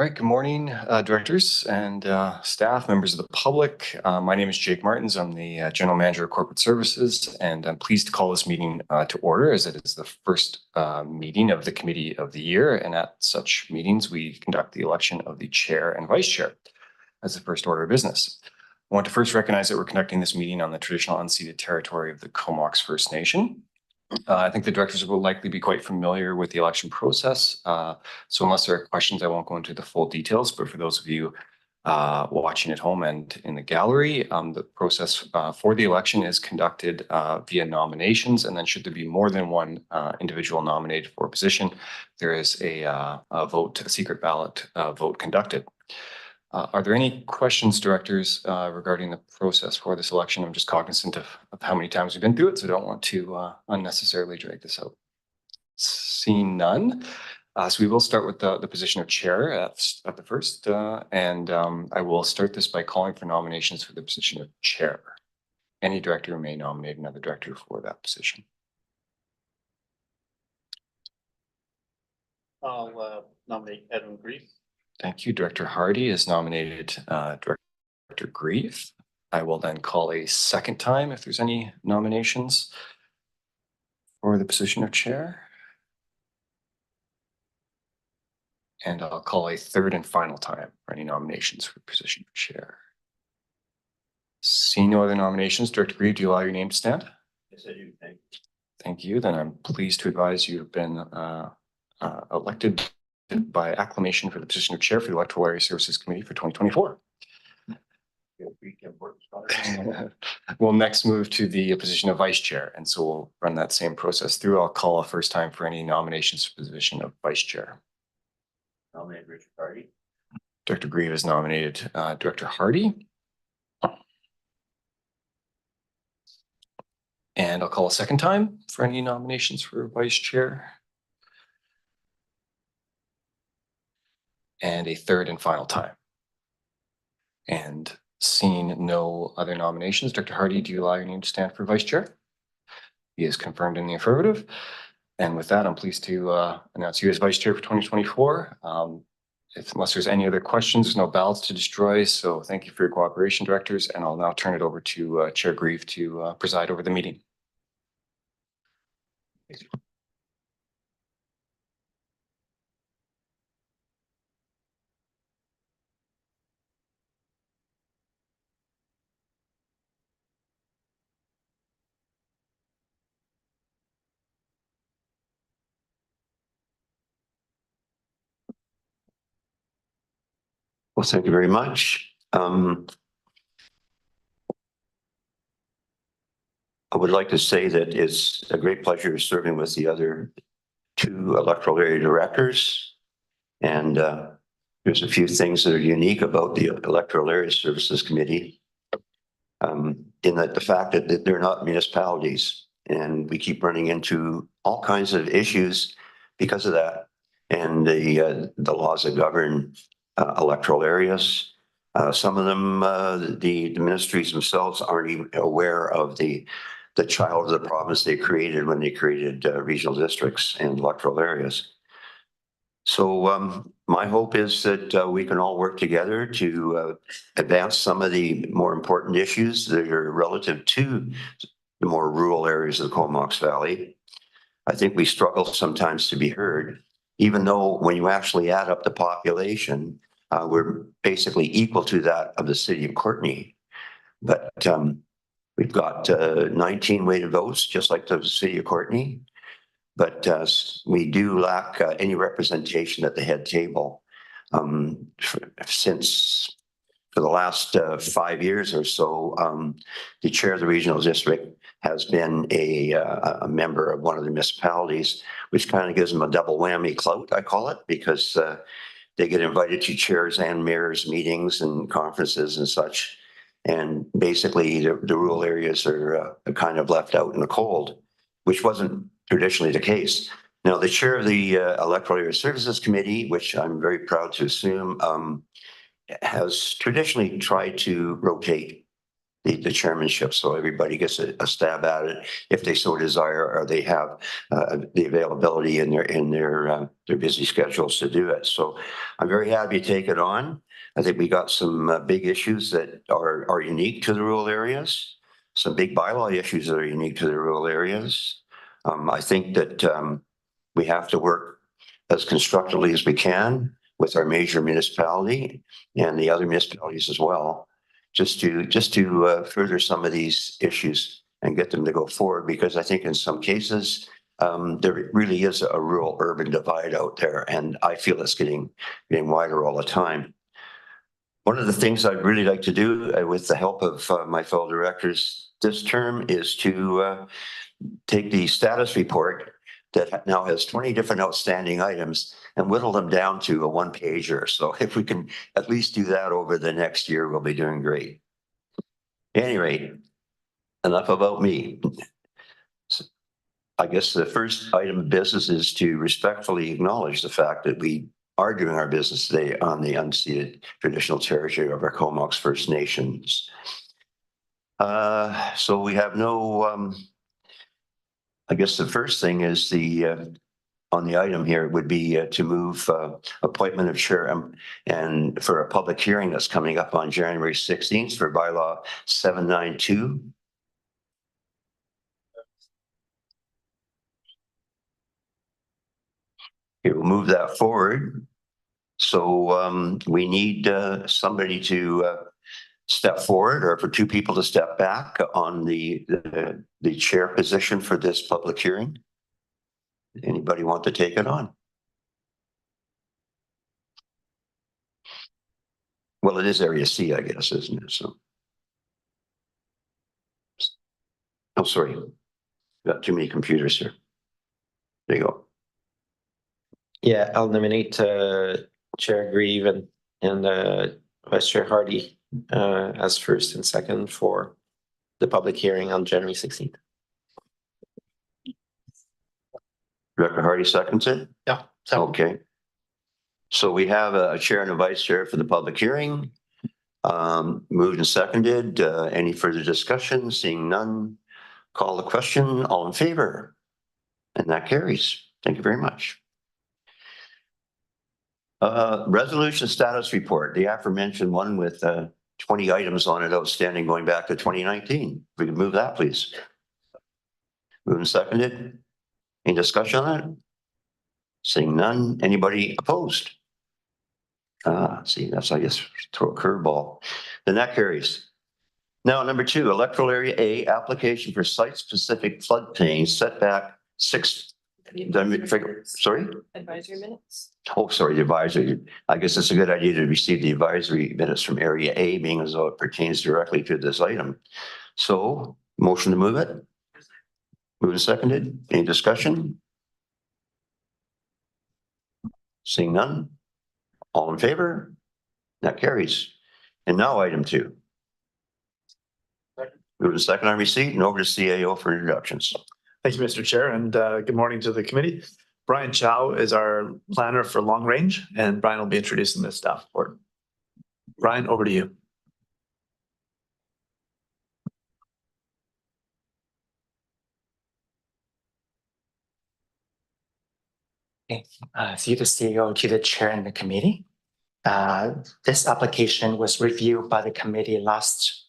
All right, good morning, directors and staff, members of the public. My name is Jake Martins. I'm the General Manager of Corporate Services, and I'm pleased to call this meeting to order as it is the first meeting of the Committee of the Year. And at such meetings, we conduct the election of the Chair and Vice Chair as the first order of business. I want to first recognize that we're conducting this meeting on the traditional unceded territory of the Comox First Nation. I think the directors will likely be quite familiar with the election process. So unless there are questions, I won't go into the full details. But for those of you watching at home and in the gallery, the process for the election is conducted via nominations. And then should there be more than one individual nominated for a position, there is a vote, a secret ballot vote conducted. Are there any questions, directors, regarding the process for this election? I'm just cognizant of how many times we've been through it, so I don't want to unnecessarily drag this out. Seeing none, so we will start with the position of chair at the first, and I will start this by calling for nominations for the position of chair. Any director may nominate another director for that position. I'll nominate Edwin Grief. Thank you. Director Hardy is nominated Director Grief. I will then call a second time if there's any nominations for the position of chair. And I'll call a third and final time for any nominations for the position of chair. Seeing no other nominations, Director Grief, do you allow your name to stand? Yes, I do. Thank you. Thank you. Then I'm pleased to advise you have been elected by acclamation for the position of chair for the Electoral Area Services Committee for 2024. We'll next move to the position of vice chair, and so we'll run that same process through. I'll call a first time for any nominations for the position of vice chair. Nominate Richard Hardy. Director Grieve has nominated Director Hardy. And I'll call a second time for any nominations for vice chair. And a third and final time. And seeing no other nominations, Director Hardy, do you allow your name to stand for vice chair? He is confirmed in the affirmative. And with that, I'm pleased to announce you as vice chair for 2024. Unless there's any other questions, there's no ballots to destroy. So thank you for your cooperation, directors. And I'll now turn it over to Chair Grieve to preside over the meeting. Well, thank you very much. I would like to say that it's a great pleasure serving with the other two electoral area directors. And there's a few things that are unique about the Electoral Area Services Committee in that the fact that they're not municipalities, and we keep running into all kinds of issues because of that. And the laws that govern electoral areas. Some of them, the ministries themselves aren't even aware of the child of the province they created when they created regional districts and electoral areas. So my hope is that we can all work together to advance some of the more important issues that are relative to the more rural areas of the Comox Valley. I think we struggle sometimes to be heard, even though when you actually add up the population, we're basically equal to that of the city of Courtenay. But we've got 19 weighted votes, just like the city of Courtenay. But we do lack any representation at the head table. Since for the last 5 years or so, the chair of the regional district has been a member of one of the municipalities, which kind of gives them a double whammy clout, I call it, because they get invited to chairs and mayors meetings and conferences and such. And basically the rural areas are kind of left out in the cold, which wasn't traditionally the case. Now, the chair of the Electoral Area Services Committee, which I'm very proud to assume, has traditionally tried to rotate the chairmanship, so everybody gets a stab at it if they so desire, or they have the availability in their busy schedules to do it. So I'm very happy to take it on. I think we got some big issues that are unique to the rural areas, some big bylaw issues that are unique to the rural areas. I think that we have to work as constructively as we can with our major municipality and the other municipalities as well, just to further some of these issues and get them to go forward. Because I think in some cases, there really is a rural urban divide out there, and I feel it's getting wider all the time. One of the things I'd really like to do with the help of my fellow directors this term is to take the status report that now has 20 different outstanding items and whittle them down to a one-pager. So if we can at least do that over the next year, we'll be doing great. At any rate, enough about me. I guess the first item of business is to respectfully acknowledge the fact that we are doing our business today on the unceded traditional territory of our Comox First Nations. So we have no, I guess the first thing is on the item here would be to move appointment of chair and for a public hearing that's coming up on January 16th for bylaw 792. It will move that forward. So we need somebody to step forward, or for two people to step back on the chair position for this public hearing. Anybody want to take it on? Well, it is Area C, I guess, isn't it? So, oh, sorry, got too many computers here. There you go. Yeah, I'll nominate Chair Grieve and Vice Chair Hardy as first and second for the public hearing on January 16th. Director Hardy seconds it? Yeah. Okay. So we have a chair and a vice chair for the public hearing. Moved and seconded. Any further discussion? Seeing none, call the question. All in favor? And that carries. Thank you very much. Resolution status report, the aforementioned one with 20 items on it outstanding going back to 2019. If we could move that, please. Moved and seconded. Any discussion on it? Seeing none. Anybody opposed? See, that's, I guess, throw a curveball. Then that carries. Now, number 2, electoral area A, application for site-specific floodplain setback 6. Sorry? Advisory minutes. Oh, sorry, the advisory. I guess it's a good idea to receive the advisory minutes from area A, being as though it pertains directly to this item. So, motion to move it. Moved and seconded. Any discussion? Seeing none. All in favor? That carries. And now item 2. Move to second on receipt and over to CAO for introductions. Thank you, Mr. Chair, and good morning to the committee. Brian Chow is our planner for long range, and Brian will be introducing the staff report. Brian, over to you. Okay, through the CEO to the chair and the committee. This application was reviewed by the committee last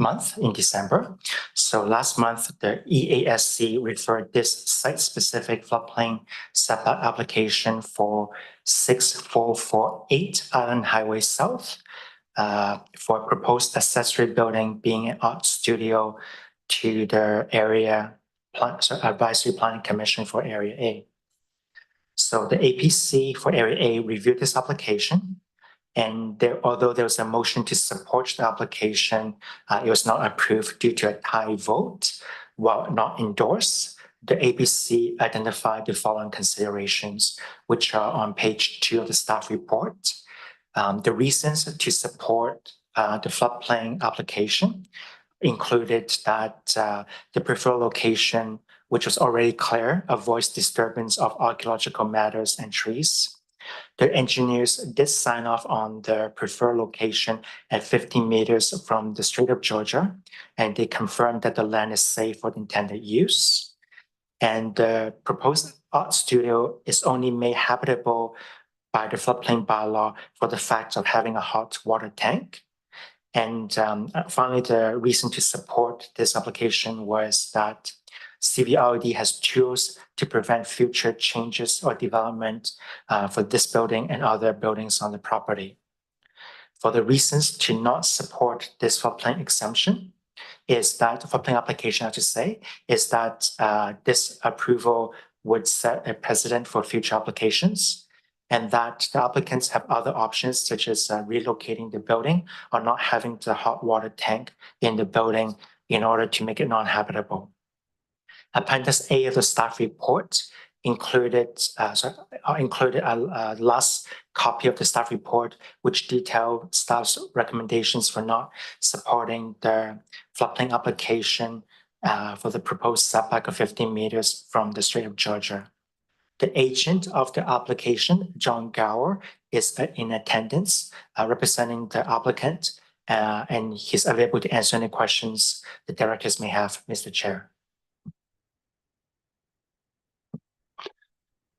month in December. So last month, the EASC referred this site-specific floodplain setback application for 6448 Island Highway South for a proposed accessory building being an art studio to the Advisory Planning Commission for Area A. So the APC for Area A reviewed this application, and although there was a motion to support the application, it was not approved due to a tie vote. While not endorsed, the APC identified the following considerations, which are on page 2 of the staff report. The reasons to support the floodplain application included that the preferred location, which was already clear, avoids disturbance of archaeological matters and trees. The engineers did sign off on the preferred location at 15 meters from the Strait of Georgia, and they confirmed that the land is safe for the intended use. And the proposed art studio is only made habitable by the floodplain bylaw for the fact of having a hot water tank. And finally, the reason to support this application was that CVRD has tools to prevent future changes or development for this building and other buildings on the property. For the reasons to not support this floodplain exemption is that floodplain application, I should say, is that this approval would set a precedent for future applications, and that the applicants have other options such as relocating the building or not having the hot water tank in the building in order to make it non-habitable. Appendix A of the staff report included a last copy of the staff report, which detailed staff's recommendations for not supporting the floodplain application for the proposed setback of 15 meters from the Strait of Georgia. The agent of the application, John Gower, is in attendance representing the applicant, and he's available to answer any questions the directors may have, Mr. Chair.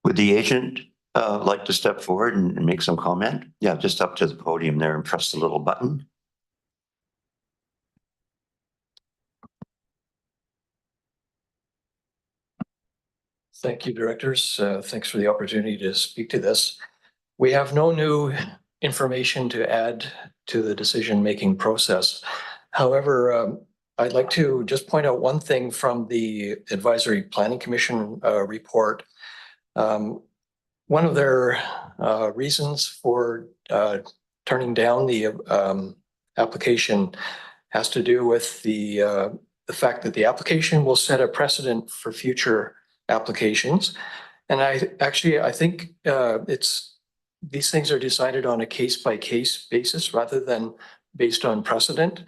Would the agent like to step forward and make some comment? Yeah, just up to the podium there and press the little button. Thank you, directors. Thanks for the opportunity to speak to this. We have no new information to add to the decision-making process. However, I'd like to just point out one thing from the Advisory Planning Commission report. One of their reasons for turning down the application has to do with the fact that the application will set a precedent for future applications. And I think these things are decided on a case-by-case basis rather than based on precedent,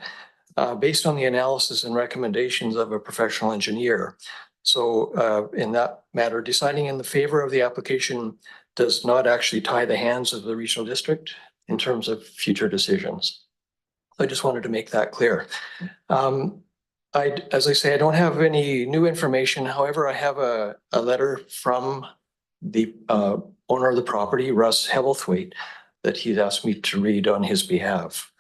based on the analysis and recommendations of a professional engineer. So in that matter, deciding in the favor of the application does not actually tie the hands of the regional district in terms of future decisions. I just wanted to make that clear. As I say, I don't have any new information. However, I have a letter from the owner of the property, Russ Hebblethwaite, that he'd asked me to read on his behalf,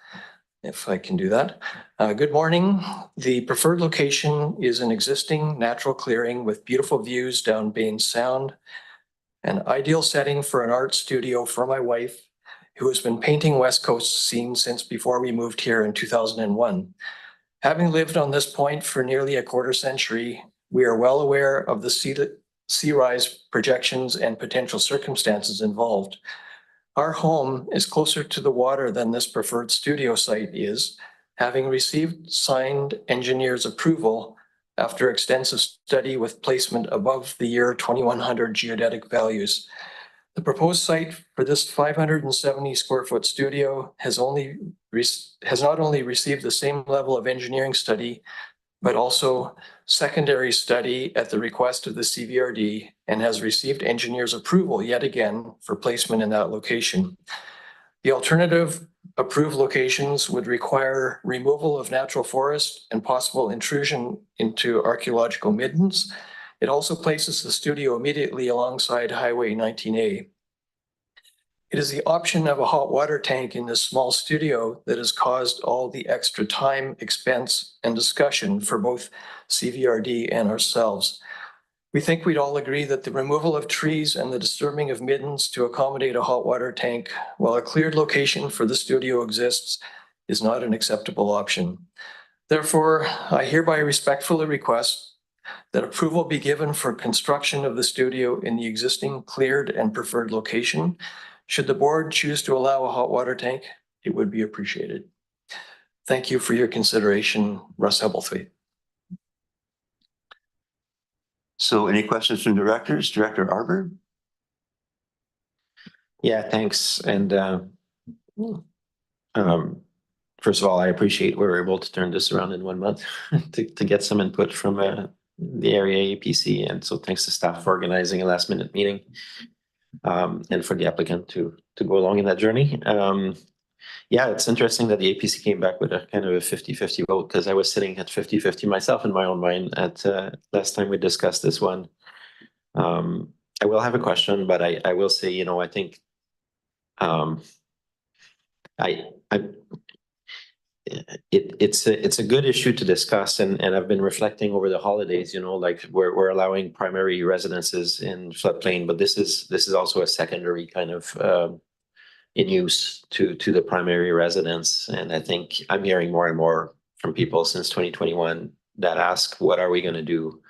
if I can do that. Good morning. The preferred location is an existing natural clearing with beautiful views down Baines Sound, an ideal setting for an art studio for my wife, who has been painting West Coast scenes since before we moved here in 2001. Having lived on this point for nearly a quarter century, we are well aware of the sea rise projections and potential circumstances involved. Our home is closer to the water than this preferred studio site is, having received signed engineer's approval after extensive study with placement above the year 2100 geodetic values. The proposed site for this 570 square foot studio has not only received the same level of engineering study, but also secondary study at the request of the CVRD, and has received engineer's approval yet again for placement in that location. The alternative approved locations would require removal of natural forest and possible intrusion into archaeological middens. It also places the studio immediately alongside Highway 19A. It is the option of a hot water tank in this small studio that has caused all the extra time, expense, and discussion for both CVRD and ourselves. We think we'd all agree that the removal of trees and the disturbing of middens to accommodate a hot water tank while a cleared location for the studio exists is not an acceptable option. Therefore, I hereby respectfully request that approval be given for construction of the studio in the existing cleared and preferred location. Should the board choose to allow a hot water tank, it would be appreciated. Thank you for your consideration, Russ Hebblethwaite. So any questions from directors? Director Arbor? Yeah, thanks. And first of all, I appreciate we were able to turn this around in 1 month to get some input from the area APC. And so thanks to staff for organizing a last minute meeting. and for the applicant to go along in that journey. Yeah, it's interesting that the APC came back with a kind of a 50-50 vote, because I was sitting at 50-50 myself in my own mind at last time we discussed this one. I will have a question, but I will say, you know, I think it's a good issue to discuss, and I've been reflecting over the holidays, you know, like we're allowing primary residences in floodplain, but this is also a secondary kind of in use to the primary residence. And I think I'm hearing more and more from people since 2021 that ask, what are we going to do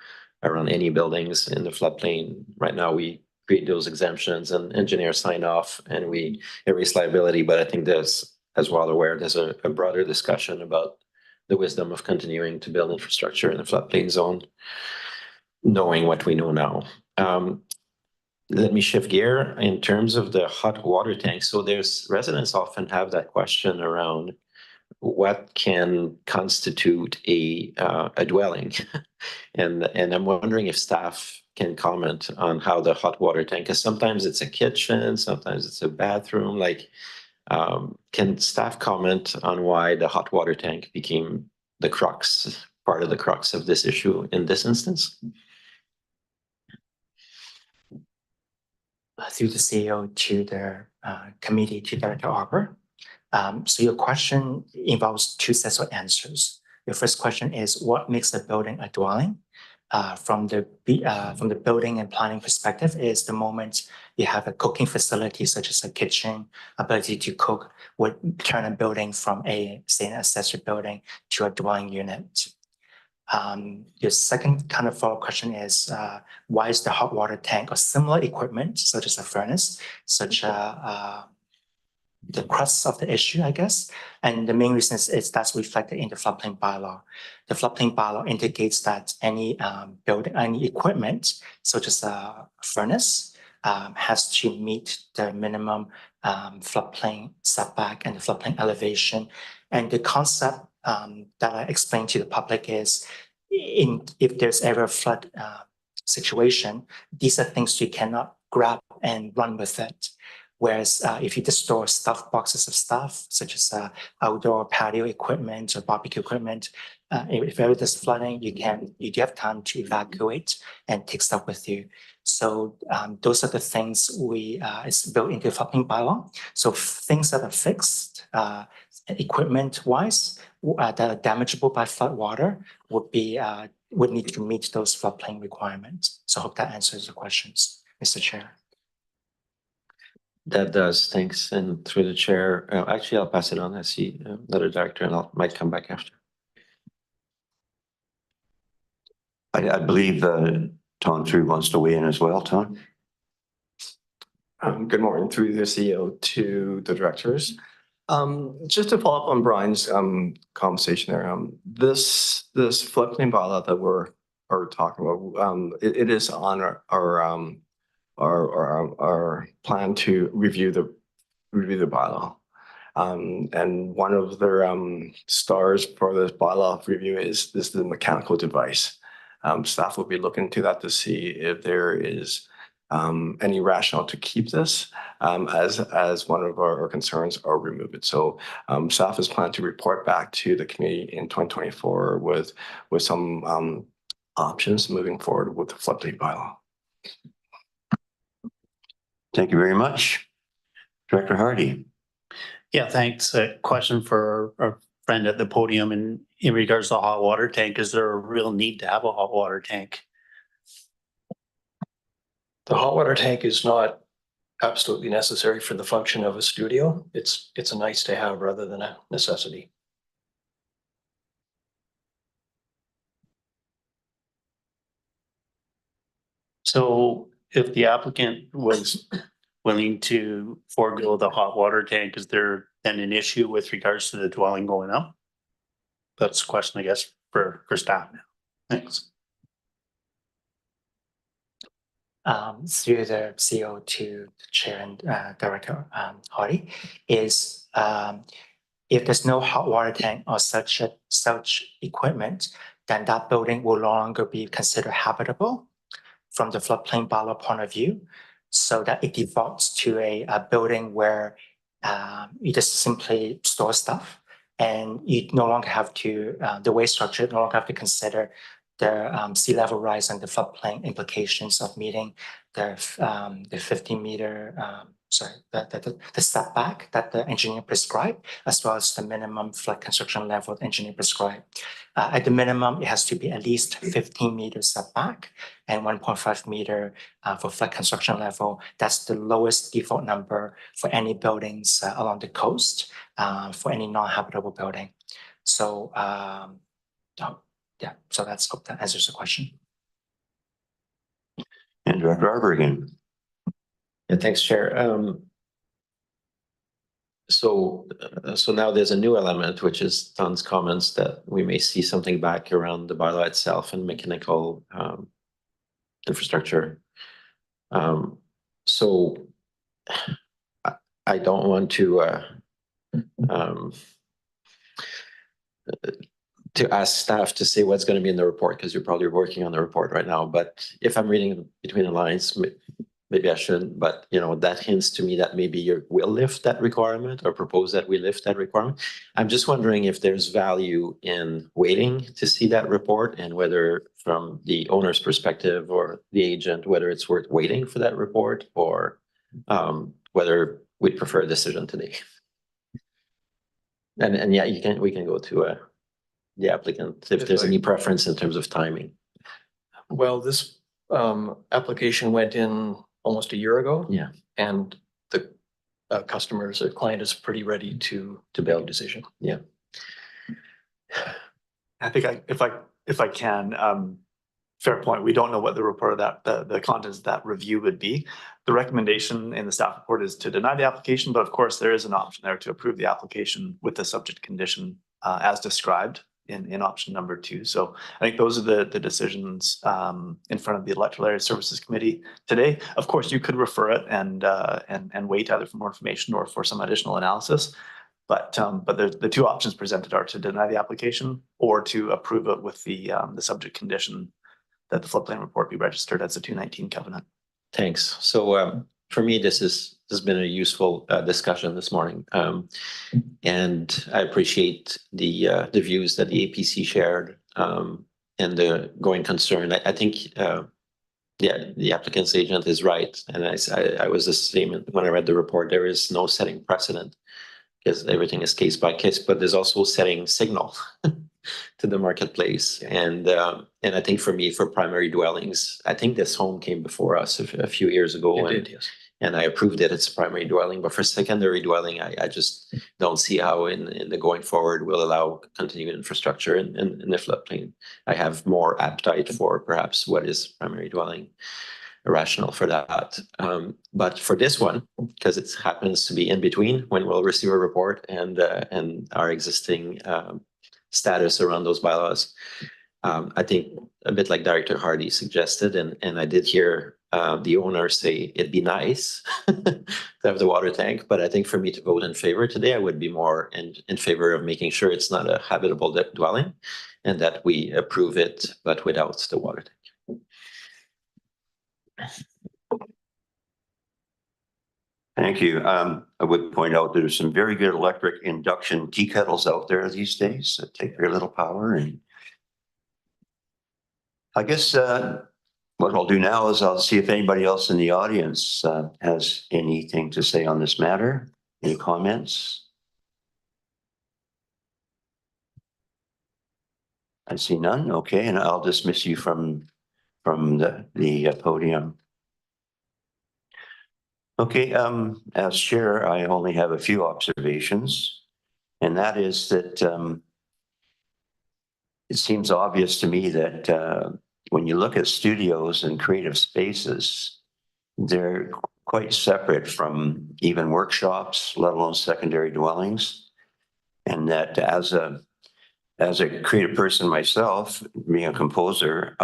around any buildings in the floodplain? Right now, we create those exemptions and engineers sign off and we erase liability. But I think there's, as well aware, there's a broader discussion about the wisdom of continuing to build infrastructure in the floodplain zone, knowing what we know now. Let me shift gear in terms of the hot water tank. So there's residents often have that question around what can constitute a dwelling, and I'm wondering if staff can comment on how the hot water tank. Because sometimes it's a kitchen, sometimes it's a bathroom. Like, can staff comment on why the hot water tank became the crux, part of the crux of this issue in this instance? Through the CEO to the committee to Director Arbor. So your question involves two sets of answers. Your first question is what makes a building a dwelling? From the building and planning perspective is the moment you have a cooking facility such as a kitchen, ability to cook would turn a building from say an accessory building to a dwelling unit. Your second kind of follow-up question is why is the hot water tank or similar equipment, such as a furnace, the crux of the issue, I guess. And the main reason is that's reflected in the floodplain bylaw. The floodplain bylaw indicates that any building, any equipment, such as a furnace, has to meet the minimum floodplain setback and the floodplain elevation. And the concept that I explained to the public is if there's ever a flood situation, these are things you cannot grab and run with it. Whereas if you just store stuffed boxes of stuff, such as outdoor patio equipment or barbecue equipment, if ever there's flooding, you do have time to evacuate and take stuff with you. So those are the things it's built into the floodplain bylaw. So things that are fixed, equipment-wise, that are damageable by flood water would need to meet those floodplain requirements. So I hope that answers the questions, Mr. Chair. That does, thanks. And through the chair, actually, I'll pass it on. I see another director, and I might come back after. I believe Tom True wants to weigh in as well. Tom? Good morning, through the CEO to the directors. Just to follow up on Brian's conversation there, this floodplain bylaw that we're talking about, it is on our plan to review the bylaw. And one of their stars for this bylaw review is the mechanical device. Staff will be looking into that to see if there is any rationale to keep this as one of our concerns or remove it. So staff is planning to report back to the committee in 2024 with some options moving forward with the floodplain bylaw. Thank you very much. Director Hardy. Yeah, thanks. A question for our friend at the podium in regards to the hot water tank. Is there a real need to have a hot water tank? The hot water tank is not absolutely necessary for the function of a studio. It's a nice to have rather than a necessity. So if the applicant was willing to forego the hot water tank, is there then an issue with regards to the dwelling going up? That's a question, I guess, for staff now. Thanks. Through the CEO to the chair and Director Hardy, is if there's no hot water tank or such equipment, then that building will no longer be considered habitable from the floodplain bylaw point of view. so that it defaults to a building where you just simply store stuff, and you no longer have to, the way structure no longer have to consider the sea level rise and the floodplain implications of meeting the 50-meter, the setback that the engineer prescribed, as well as the minimum flood construction level the engineer prescribed. At the minimum, it has to be at least 15 meters setback and 1.5 meter for flood construction level. That's the lowest default number for any buildings along the coast, for any non-habitable building. So, yeah, so hope that answers the question. And Director Arbour again. Yeah, thanks, Chair. So now there's a new element, which is Don's comments that we may see something back around the bylaw itself and mechanical infrastructure. So I don't want to ask staff to say what's going to be in the report, because you're probably working on the report right now. But if I'm reading between the lines, maybe I shouldn't, but that hints to me that maybe you will lift that requirement or propose that we lift that requirement. I'm just wondering if there's value in waiting to see that report, and whether from the owner's perspective or the agent, whether it's worth waiting for that report, or whether we'd prefer a decision today. And yeah, we can go to the applicant if there's any preference in terms of timing. Well, this application went in almost a year ago. Yeah. And the client is pretty ready to make a decision. Yeah. I think if I can, fair point. We don't know what the report of that, the contents of that review would be. The recommendation in the staff report is to deny the application, but of course there is an option there to approve the application with the subject condition as described in option number 2. So I think those are the decisions in front of the Electoral Area Services Committee today. Of course, you could refer it and wait either for more information or for some additional analysis. But the two options presented are to deny the application or to approve it with the subject condition that the floodplain report be registered as a 219 covenant. Thanks. So for me, this has been a useful discussion this morning, and I appreciate the views that the APC shared and the going concern. I think the applicant's agent is right, and I was the same when I read the report. There is no setting precedent, because everything is case by case, but there's also setting signal to the marketplace. And I think for me, for primary dwellings, I think this home came before us a few years ago. It did, yes. And I approved it. It's a primary dwelling, but for secondary dwelling, I just don't see how in the going forward we'll allow continued infrastructure in the floodplain. I have more appetite for perhaps what is primary dwelling, rational for that. But for this one, because it happens to be in between when we'll receive a report and our existing status around those bylaws, I think a bit like Director Hardy suggested, and I did hear the owner say it'd be nice to have the water tank, but I think for me to vote in favor today, I would be more in favor of making sure it's not a habitable dwelling, and that we approve it, but without the water tank. Thank you. I would point out there's some very good electric induction tea kettles out there these days that take very little power. And I guess what I'll do now is I'll see if anybody else in the audience has anything to say on this matter. Any comments? I see none. Okay, and I'll dismiss you from the podium. Okay, as chair, I only have a few observations, and that is that it seems obvious to me that when you look at studios and creative spaces, they're quite separate from even workshops, let alone secondary dwellings. And that as a creative person myself, being a composer,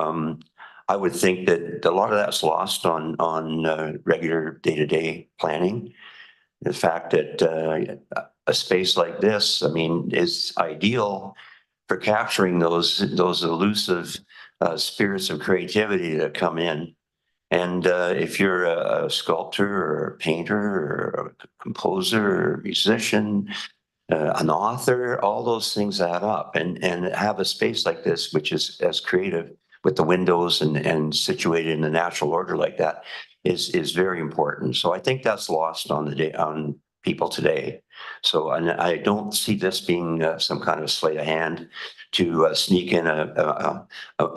I would think that a lot of that's lost on regular day-to-day planning. The fact that a space like this, I mean, is ideal for capturing those elusive spirits of creativity that come in. And if you're a sculptor or a painter or a composer or a musician, an author, all those things add up, and have a space like this, which is as creative with the windows and situated in a natural order like that is very important. So I think that's lost on on people today. So and I don't see this being some kind of sleight of hand to sneak in a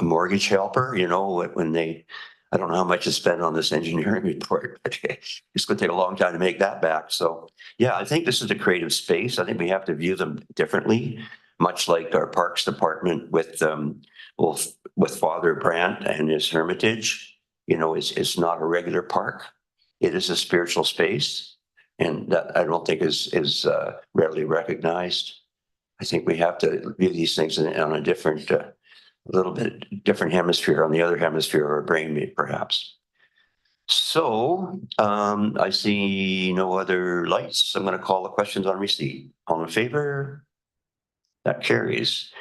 mortgage helper, you know, when they, I don't know how much is spent on this engineering report, but it's going to take a long time to make that back. So yeah, I think this is a creative space. I think we have to view them differently, much like our Parks Department well, with Father Brandt and his Hermitage. You know, it's not a regular park. It is a spiritual space, and that I don't think is readily recognized. I think we have to view these things on a different, a little bit different hemisphere, on the other hemisphere, or a brain, perhaps. So I see no other lights. I'm going to call the questions on receipt. All in favor? That carries.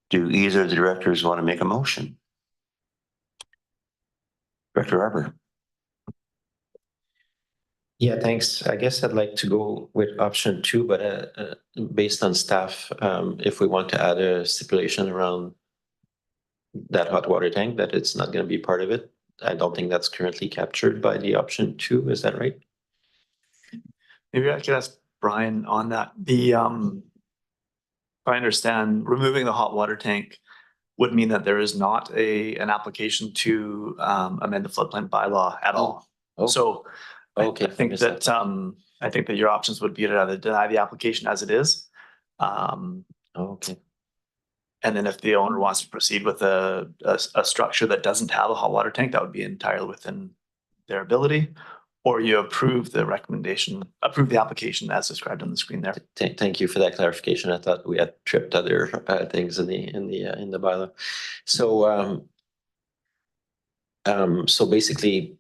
Do either of the directors want to make a motion? Director Arbor. Yeah, thanks. I guess I'd like to go with option 2, but based on staff, if we want to add a stipulation around that hot water tank, that it's not going to be part of it. I don't think that's currently captured by the option 2. Is that right? Maybe I could ask Brian on that. If I understand, removing the hot water tank would mean that there is not an application to amend the floodplain bylaw at all. Oh, So okay. I think that I think that your options would be to either deny the application as it is. Okay. And then if the owner wants to proceed with a structure that doesn't have a hot water tank, that would be entirely within their ability. Or you approve the recommendation, approve the application as described on the screen there. Thank you for that clarification. I thought we had tripped other things in the bylaw. So so basically,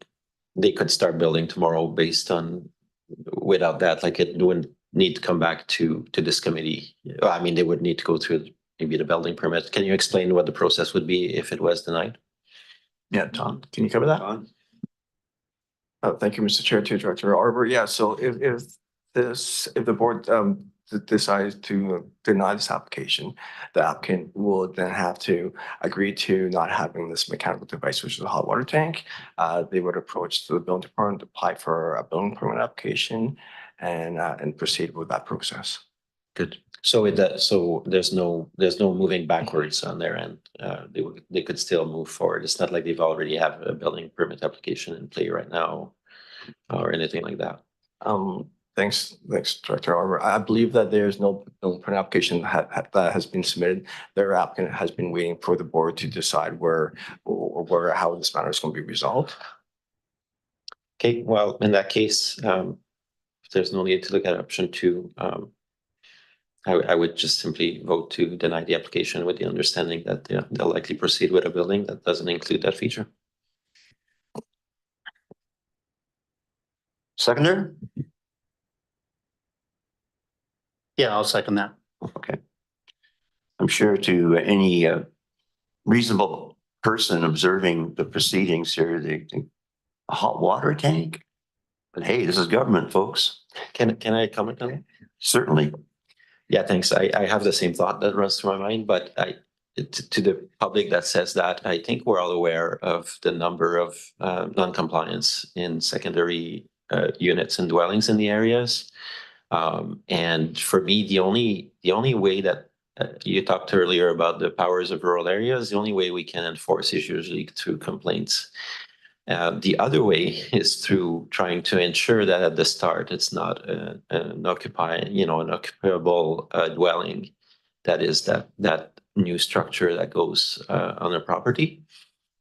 they could start building tomorrow based on, without that, like it wouldn't need to come back to this committee. I mean, they would need to go through maybe the building permit. Can you explain what the process would be if it was denied? Yeah, Tom, can you cover that? Thank you, Mr. Chair, to Director Arbor. Yeah, so if the board decides to deny this application, the applicant will then have to agree to not having this mechanical device, which is a hot water tank. They would approach the building department, apply for a building permit application, and proceed with that process. Good. So so there's no moving backwards on their end. They could still move forward. It's not like they've already have a building permit application in play right now or anything like that. Thanks, Director Arbor. I believe that there's no building permit application that has been submitted. Their applicant has been waiting for the board to decide how this matter is going to be resolved. Okay, well, in that case, if there's no need to look at option 2, I would just simply vote to deny the application with the understanding that they'll likely proceed with a building that doesn't include that feature. Seconder? Yeah, I'll second that. Okay. I'm sure to any reasonable person observing the proceedings here, they think a hot water tank? But hey, this is government, folks. Can I comment on it? Certainly. Yeah, thanks. I have the same thought that runs through my mind, but to the public that says that, I think we're all aware of the number of non-compliance in secondary units and dwellings in the areas. And for me, the only way that you talked earlier about the powers of rural areas, the only way we can enforce is usually through complaints. The other way is through trying to ensure that at the start it's not an occupable dwelling. That is that new structure that goes on a property.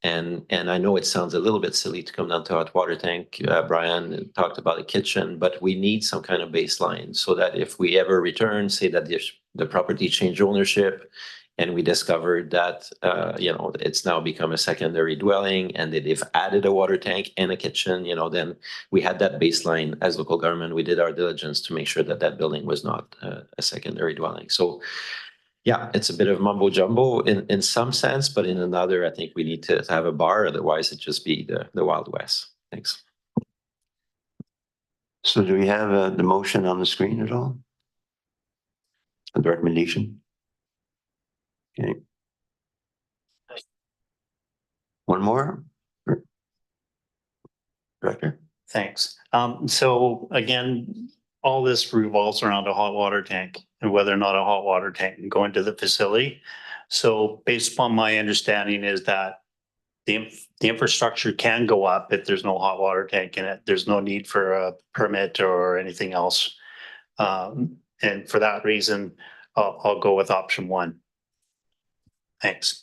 And I know it sounds a little bit silly to come down to a hot water tank. Brian talked about a kitchen, but we need some kind of baseline so that if we ever return, say that the property changed ownership, and we discovered that it's now become a secondary dwelling, and that they've added a water tank and a kitchen, then we had that baseline as local government. We did our diligence to make sure that that building was not a secondary dwelling. So Yeah, it's a bit of mumbo jumbo in some sense, but in another, I think we need to have a bar, otherwise it'd just be the Wild West. Thanks. So do we have the motion on the screen at all? The recommendation? Okay. One more? Director? Thanks. So again, all this revolves around a hot water tank and whether or not a hot water tank can go into the facility. So based upon my understanding is that the infrastructure can go up if there's no hot water tank in it. There's no need for a permit or anything else. And for that reason, I'll go with option one. Thanks.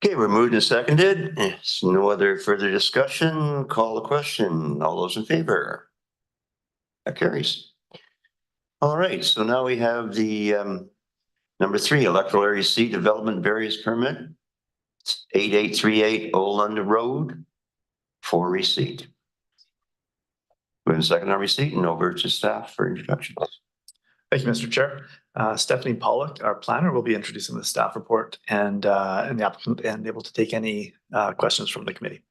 Okay, we're moved and seconded. There's no other further discussion. Call the question. All those in favor? That carries. All right, so now we have the number 3 electoral area C development variance permit. It's 8838 Old Road for receipt. We have a second on receipt and over to staff for introductions. Thank you, Mr. Chair. Stephanie Pollock, our planner, will be introducing the staff report and the applicant and able to take any questions from the committee.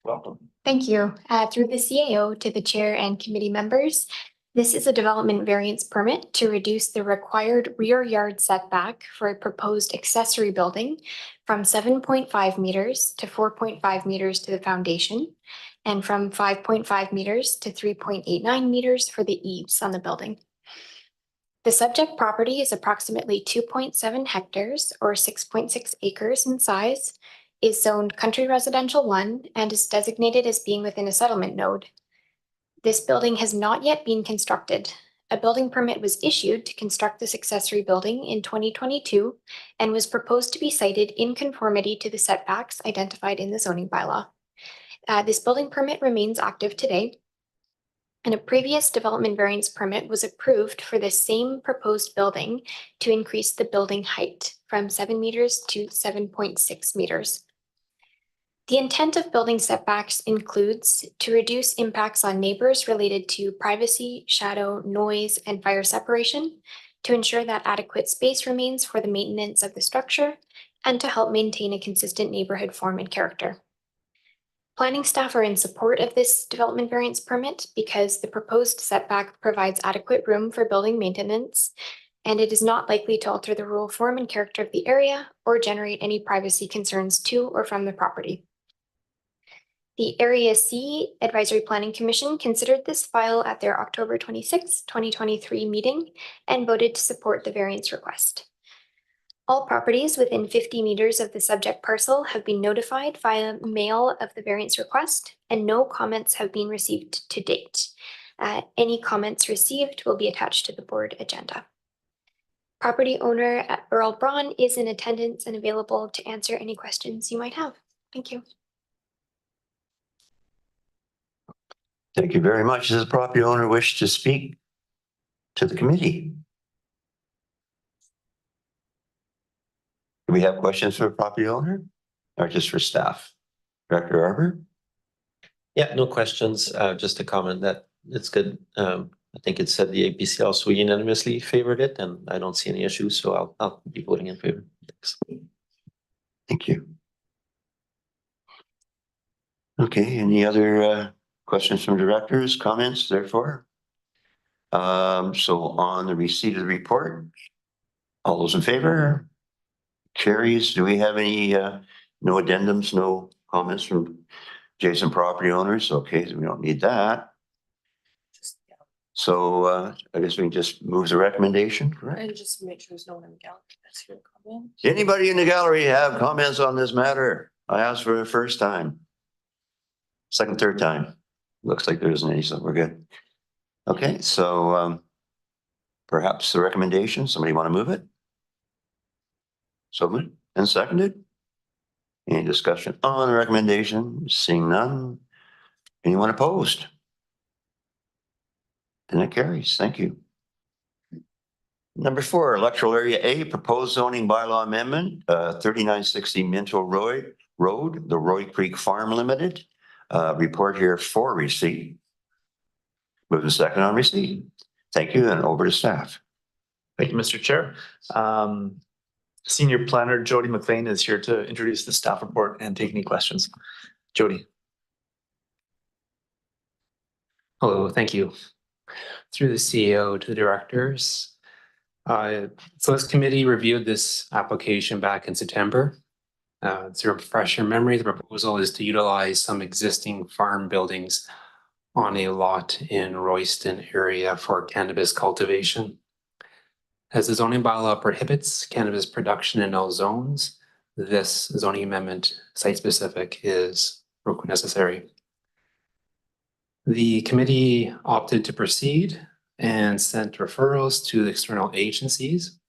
Welcome. Thank you. Through the CAO to the chair and committee members, this is a development variance permit to reduce the required rear yard setback for a proposed accessory building from 7.5 meters to 4.5 meters to the foundation and from 5.5 meters to 3.89 meters for the eaves on the building. The subject property is approximately 2.7 hectares or 6.6 acres in size, is zoned Country Residential 1 and is designated as being within a settlement node. This building has not yet been constructed. A building permit was issued to construct this accessory building in 2022 and was proposed to be sited in conformity to the setbacks identified in the zoning bylaw. This building permit remains active today. And a previous development variance permit was approved for the same proposed building to increase the building height from 7 meters to 7.6 meters. The intent of building setbacks includes to reduce impacts on neighbors related to privacy, shadow, noise, and fire separation, to ensure that adequate space remains for the maintenance of the structure, and to help maintain a consistent neighborhood form and character. Planning staff are in support of this development variance permit because the proposed setback provides adequate room for building maintenance, and it is not likely to alter the rural form and character of the area or generate any privacy concerns to or from the property. The Area C Advisory Planning Commission considered this file at their October 26, 2023 meeting and voted to support the variance request. All properties within 50 meters of the subject parcel have been notified via mail of the variance request, and no comments have been received to date. Any comments received will be attached to the board agenda. Property owner Earl Braun is in attendance and available to answer any questions you might have. Thank you. Thank you very much. Does the property owner wish to speak to the committee? Do we have questions for the property owner or just for staff? Director Arbor? Yeah, no questions. Just a comment that it's good. I think it said the APC also unanimously favored it, and I don't see any issues, so I'll be voting in favor. Thanks. Thank you. Okay, any other questions from directors, comments, therefore? So on the receipt of the report, all those in favor? Carries. Do we have any no addendums, no comments from adjacent property owners? Okay, so we don't need that. So I guess we can just move the recommendation, correct? And just make sure there's no one in the gallery that's here to comment. Anybody in the gallery have comments on this matter? I asked for the first time. Second, third time. Looks like there isn't any, so we're good. Okay, so perhaps the recommendation, somebody want to move it? So moved and seconded. Any discussion on the recommendation? Seeing none. Anyone opposed? And that carries. Thank you. Number 4, electoral area A, proposed zoning bylaw amendment, 3960 Minto Road, the Roy Creek Farm Limited. Report here for receipt. Move the second on receipt. Thank you, and over to staff. Thank you, Mr. Chair. Senior Planner Jody McLean is here to introduce the staff report and take any questions. Jody. Hello, thank you. Through the CEO to the directors. So this committee reviewed this application back in September. To refresh your memory, the proposal is to utilize some existing farm buildings on a lot in Royston area for cannabis cultivation. As the zoning bylaw prohibits cannabis production in all zones, this zoning amendment, site-specific, is necessary. The committee opted to proceed and sent referrals to the external agencies.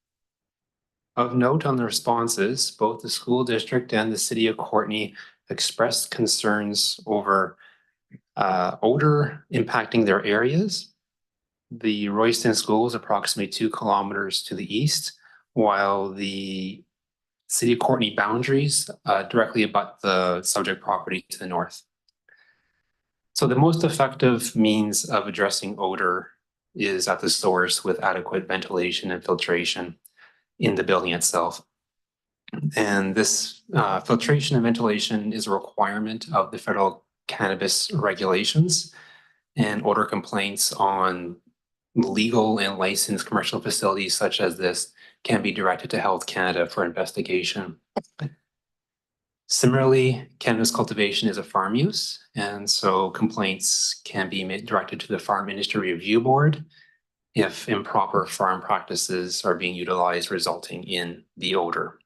Of note on the responses, both the school district and the city of Courtenay expressed concerns over odor impacting their areas. The Royston School is approximately 2 kilometers to the east, while the city of Courtenay boundaries directly abut the subject property to the north. So the most effective means of addressing odor is at the source with adequate ventilation and filtration in the building itself. And this filtration and ventilation is a requirement of the federal cannabis regulations, and odor complaints on legal and licensed commercial facilities such as this can be directed to Health Canada for investigation. Similarly, cannabis cultivation is a farm use, and so complaints can be directed to the Farm Industry Review Board if improper farm practices are being utilized, resulting in the odor.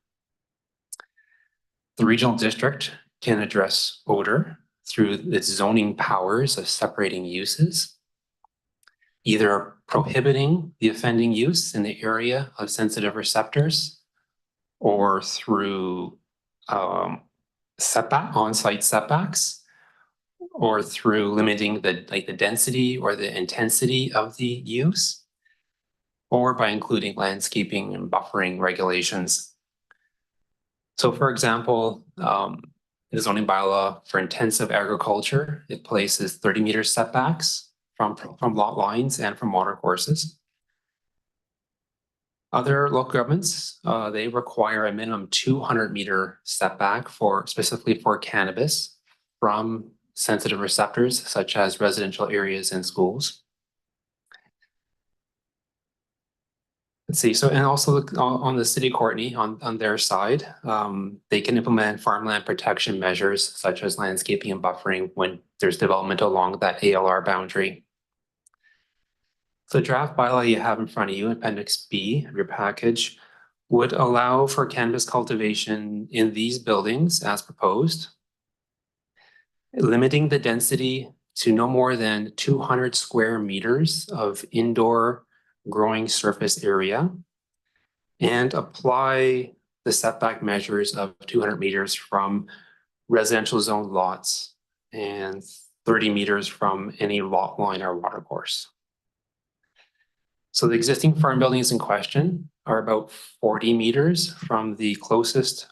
The regional district can address odor through its zoning powers of separating uses, either prohibiting the offending use in the area of sensitive receptors or through on-site setbacks, or through limiting the density or the intensity of the use, or by including landscaping and buffering regulations. So for example, the zoning bylaw for intensive agriculture, it places 30-meter setbacks from lot lines and from water courses. Other local governments, they require a minimum 200-meter setback specifically for cannabis from sensitive receptors such as residential areas and schools. Let's see, so and also on the city of Courtenay, on their side, they can implement farmland protection measures such as landscaping and buffering when there's development along that ALR boundary. The draft bylaw you have in front of you, Appendix B of your package, would allow for cannabis cultivation in these buildings as proposed, limiting the density to no more than 200 square meters of indoor growing surface area, and apply the setback measures of 200 meters from residential zone lots and 30 meters from any lot line or water course. So the existing farm buildings in question are about 40 meters from the closest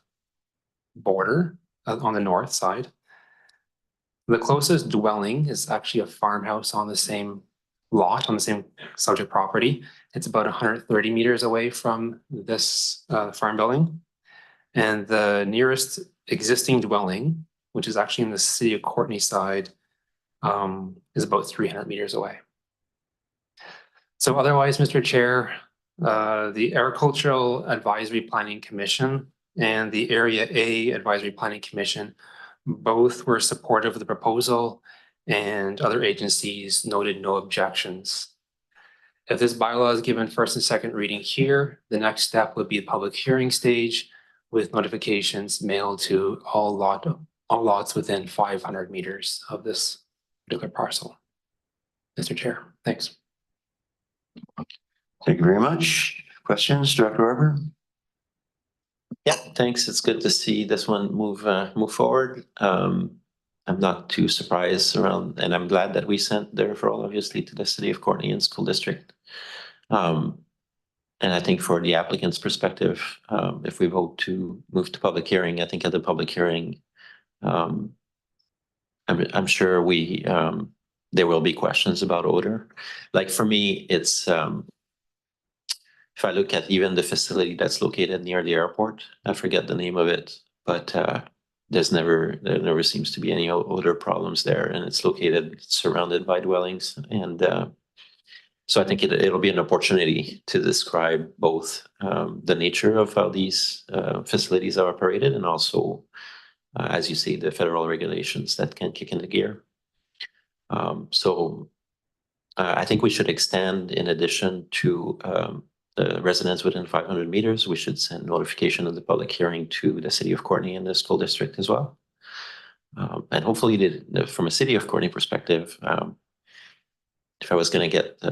border on the north side. The closest dwelling is actually a farmhouse on the same lot, on the same subject property. It's about 130 meters away from this farm building. And the nearest existing dwelling, which is actually in the city of Courtenay side, is about 300 meters away. So otherwise, Mr. Chair, the Agricultural Advisory Planning Commission and the Area A Advisory Planning Commission both were supportive of the proposal, and other agencies noted no objections. If this bylaw is given first and second reading here, the next step would be a public hearing stage with notifications mailed to all lots within 500 meters of this particular parcel. Mr. Chair, thanks. Thank you very much. Questions, Director Arbor? Yeah, thanks. It's good to see this one move forward. I'm not too surprised around, and I'm glad that we sent the referral, obviously, to the city of Courtenay and school district. And I think for the applicant's perspective, if we vote to move to public hearing, I think at the public hearing, I'm sure there will be questions about odor. Like for me, it's if I look at even the facility that's located near the airport, I forget the name of it, but there never seems to be any odor problems there, and it's located surrounded by dwellings. And so I think it'll be an opportunity to describe both the nature of how these facilities are operated, and also, as you say, the federal regulations that can kick into gear. So I think we should extend, in addition to the residents within 500 meters, we should send notification of the public hearing to the city of Courtenay and the school district as well. And hopefully, from a city of Courtenay perspective, if I was going to get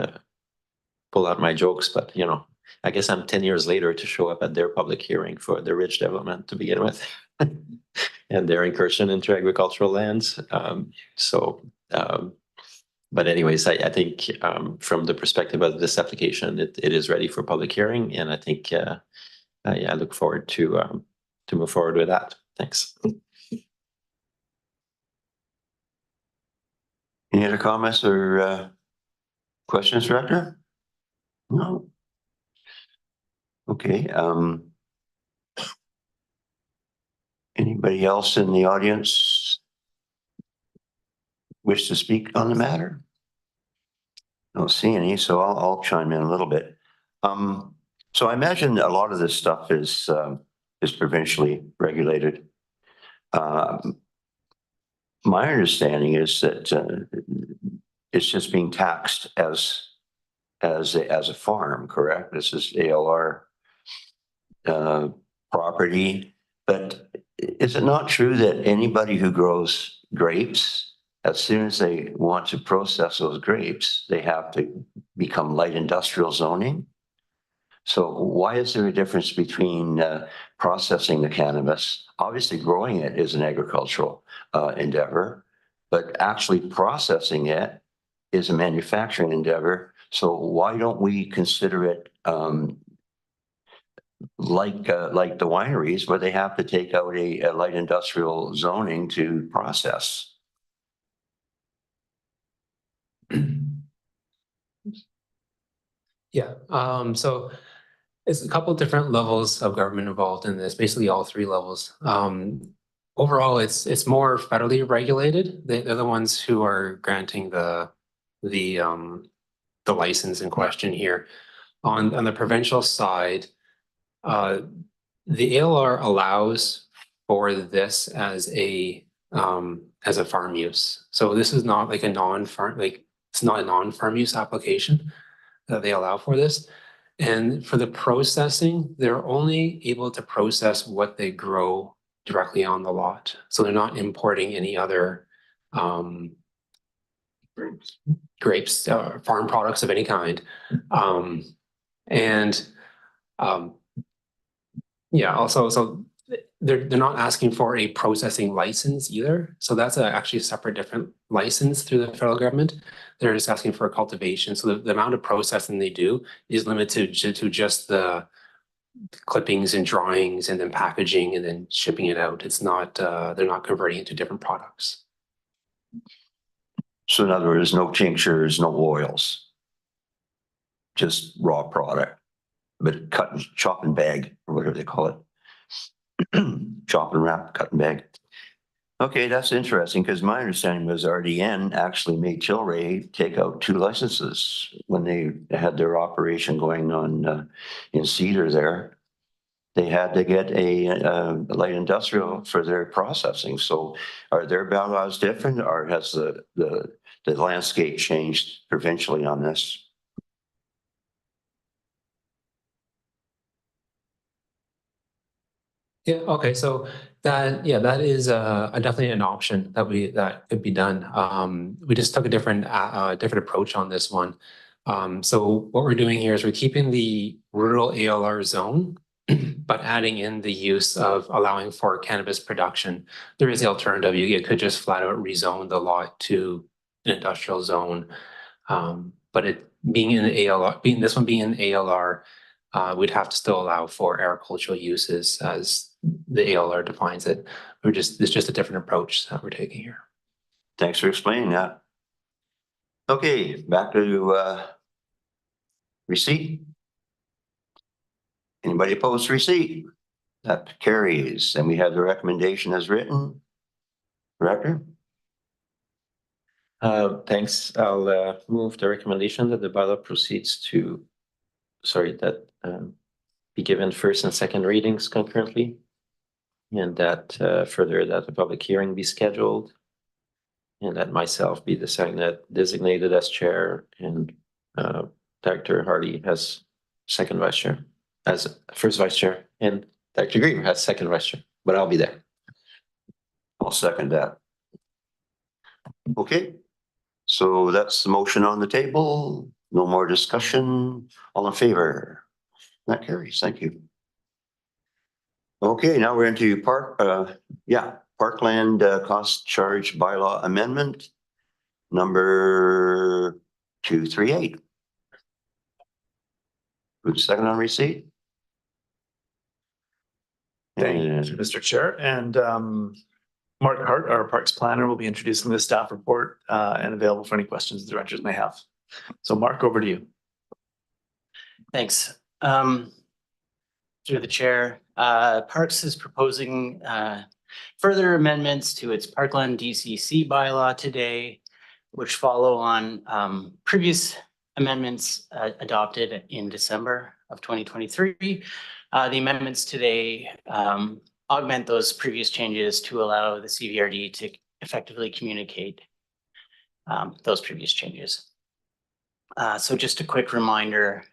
pull out my jokes, but you know, I guess I'm 10 years later to show up at their public hearing for the ridge development to begin with, and their incursion into agricultural lands. But anyways, I think from the perspective of this application, it is ready for public hearing, and I think I look forward to move forward with that. Thanks. Any other comments or questions, Director? No. Okay. Anybody else in the audience wish to speak on the matter? I don't see any, so I'll chime in a little bit. So I imagine a lot of this stuff is provincially regulated. My understanding is that it's just being taxed as a farm, correct? This is ALR property, but is it not true that anybody who grows grapes, as soon as they want to process those grapes, they have to become light industrial zoning? So why is there a difference between processing the cannabis? Obviously, growing it is an agricultural endeavor, but actually processing it is a manufacturing endeavor. So why don't we consider it like the wineries, where they have to take out a light industrial zoning to process? Yeah, so it's a couple different levels of government involved in this, basically all three levels. Overall, it's more federally regulated. They're the ones who are granting the license in question here. On the provincial side, the ALR allows for this as a farm use. So this is not like a non-farm, like it's not a non-farm use application that they allow for this. And for the processing, they're only able to process what they grow directly on the lot. So they're not importing any other grapes, farm products of any kind. Yeah, also, so they're not asking for a processing license either. So that's actually a separate, different license through the federal government. They're just asking for a cultivation. So the amount of processing they do is limited to just the clippings and drawings and then packaging and then shipping it out. It's not, they're not converting it to different products. So in other words, no tinctures, no oils, just raw product, but cut and chop and bag, or whatever they call it. Chop and wrap, cut and bag. Okay, that's interesting, because my understanding was RDN actually made Tilray take out 2 licenses when they had their operation going on in Cedar there. They had to get a light industrial for their processing. So are their bylaws different, or has the landscape changed provincially on this? Yeah, okay, so that is definitely an option that could be done. We just took a different approach on this one. So what we're doing here is we're keeping the rural ALR zone, but adding in the use of allowing for cannabis production. There is the alternative. You could just flat out rezone the lot to an industrial zone. But it being in the ALR, this one being in ALR, we'd have to still allow for agricultural uses as the ALR defines it. It's just a different approach that we're taking here. Thanks for explaining that. Okay, back to receipt. Anybody opposed to receipt? That carries, and we have the recommendation as written. Director? Thanks. I'll move the recommendation that the bylaw proceeds to, that be given first and second readings concurrently. And that further that the public hearing be scheduled. And that myself be designated as chair and Dr. Hardy as second vice chair, as first vice chair, and Dr. Grieve as second vice chair, but I'll be there. I'll second that. Okay, so that's the motion on the table. No more discussion. All in favor? That carries. Thank you. Okay, now we're into Parkland cost charge bylaw amendment number 238. Who's second on receipt? Thank you, Mr. Chair. And Mark Hart, our Parks Planner, will be introducing the staff report and available for any questions the directors may have. So Mark, over to you. Thanks. Through the chair, Parks is proposing further amendments to its Parkland DCC bylaw today, which follow on previous amendments adopted in December of 2023. The amendments today augment those previous changes to allow the CVRD to effectively communicate those previous changes. So just a quick reminder,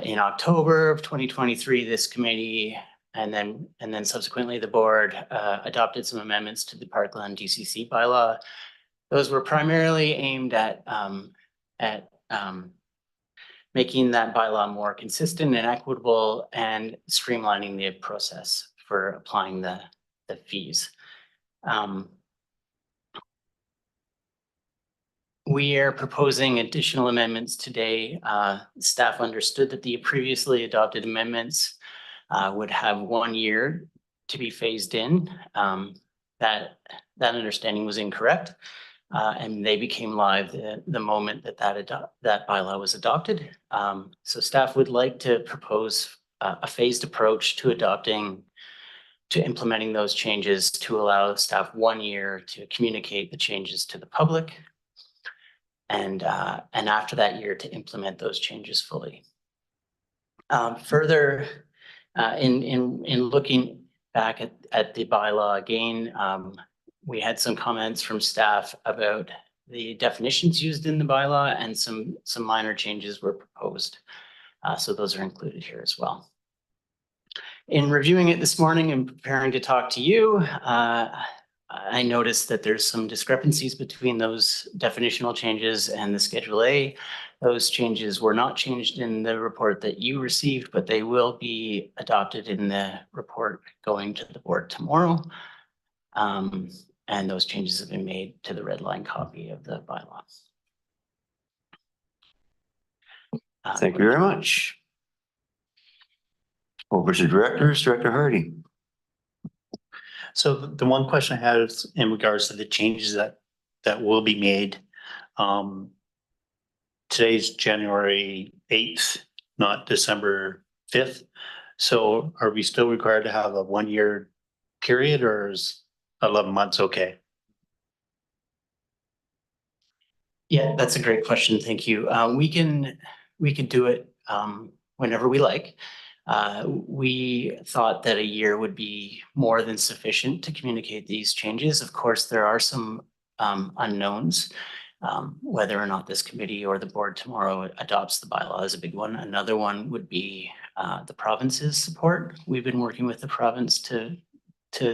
in October of 2023, this committee and then subsequently the board adopted some amendments to the Parkland DCC bylaw. Those were primarily aimed at making that bylaw more consistent and equitable and streamlining the process for applying the fees. We are proposing additional amendments today. Staff understood that the previously adopted amendments would have 1 year to be phased in. That understanding was incorrect, and they became live the moment that bylaw was adopted. So staff would like to propose a phased approach to implementing those changes to allow staff 1 year to communicate the changes to the public. And after that year to implement those changes fully. Further, in looking back at the bylaw again, we had some comments from staff about the definitions used in the bylaw, and some minor changes were proposed. So those are included here as well. In reviewing it this morning and preparing to talk to you, I noticed that there's some discrepancies between those definitional changes and the Schedule A. Those changes were not changed in the report that you received, but they will be adopted in the report going to the board tomorrow. And those changes have been made to the red line copy of the bylaws. Thank you very much. Over to directors, Director Hardy. So the one question I had is in regards to the changes that will be made. Today's January 8th, not December 5th. So are we still required to have a 1 year period, or is 11 months okay? Yeah, that's a great question. Thank you. We can do it whenever we like. We thought that a year would be more than sufficient to communicate these changes. Of course, there are some unknowns. Whether or not this committee or the board tomorrow adopts the bylaw is a big one. Another one would be the province's support. We've been working with the province to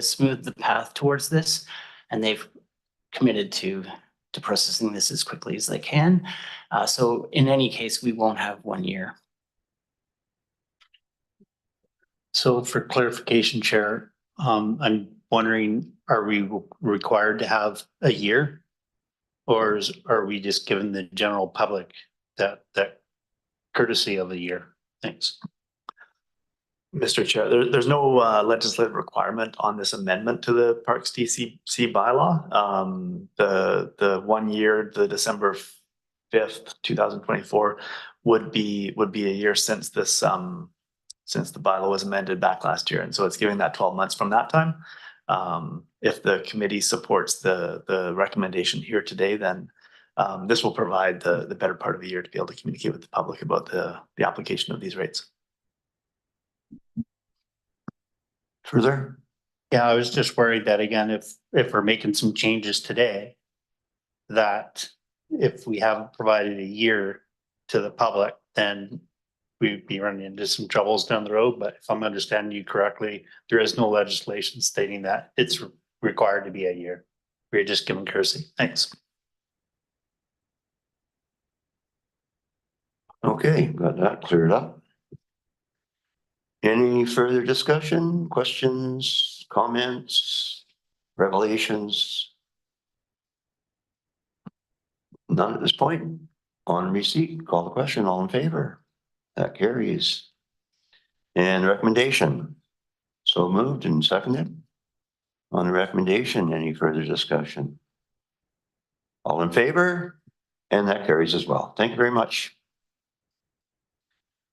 smooth the path towards this, and they've committed to processing this as quickly as they can. So in any case, we won't have 1 year. So for clarification, Chair, I'm wondering, are we required to have a year? Or are we just giving the general public that courtesy of a year? Thanks. Mr. Chair, there's no legislative requirement on this amendment to the Parks DCC bylaw. The 1 year, the December 5th, 2024 would be a year since this since the bylaw was amended back last year. And so it's giving that 12 months from that time. If the committee supports the recommendation here today, then this will provide the better part of a year to be able to communicate with the public about the application of these rates. Further? Yeah, I was just worried that again, if we're making some changes today, that if we haven't provided a year to the public, then we'd be running into some troubles down the road. But if I'm understanding you correctly, there is no legislation stating that it's required to be a year. We're just giving courtesy. Thanks. Okay, got that cleared up. Any further discussion, questions, comments, revelations? None at this point. On receipt, call the question. All in favor? That carries. And recommendation. So moved and seconded. On the recommendation, any further discussion? All in favor? And that carries as well. Thank you very much.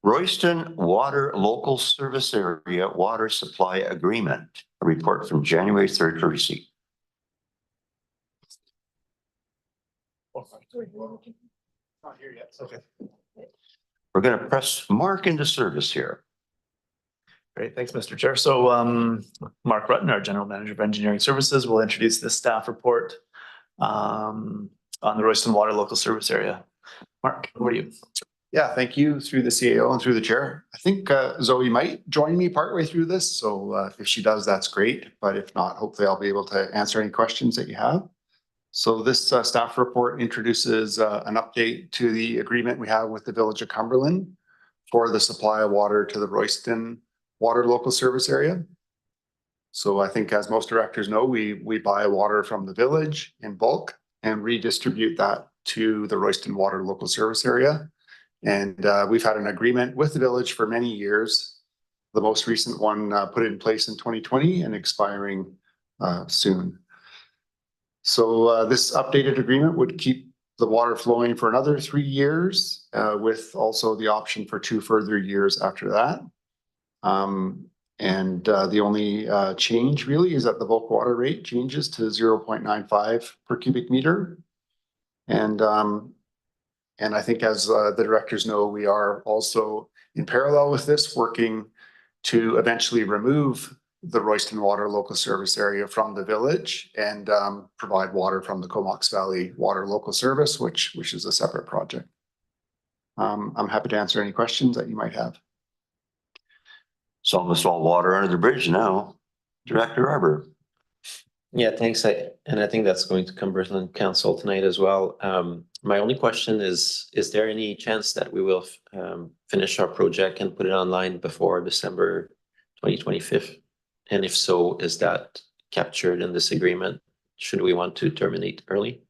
Royston Water Local Service Area Water Supply Agreement, a report from January 3rd for receipt. Not here yet. Okay. We're going to press Mark into service here. Great, thanks, Mr. Chair. So Mark Rutten, our General Manager of Engineering Services, will introduce the staff report on the Royston Water Local Service Area. Mark, over to you. Yeah, thank you through the CAO and through the chair. I think Zoe might join me partway through this. So if she does, that's great. But if not, hopefully I'll be able to answer any questions that you have. So this staff report introduces an update to the agreement we have with the Village of Cumberland for the supply of water to the Royston Water Local Service Area. So I think as most directors know, we buy water from the village in bulk and redistribute that to the Royston Water Local Service Area. And we've had an agreement with the village for many years. The most recent one put in place in 2020 and expiring soon. So this updated agreement would keep the water flowing for another 3 years with also the option for 2 further years after that. The only change really is that the bulk water rate changes to 0.95 per cubic meter. And I think as the directors know, we are also in parallel with this working to eventually remove the Royston Water Local Service Area from the village and provide water from the Comox Valley Water Local Service, which is a separate project. I'm happy to answer any questions that you might have. It's almost all water under the bridge now. Director Arbor. Yeah, thanks. I think that's going to Cumberland Council tonight as well. My only question is there any chance that we will finish our project and put it online before December 2025? And if so, is that captured in this agreement? Should we want to terminate early?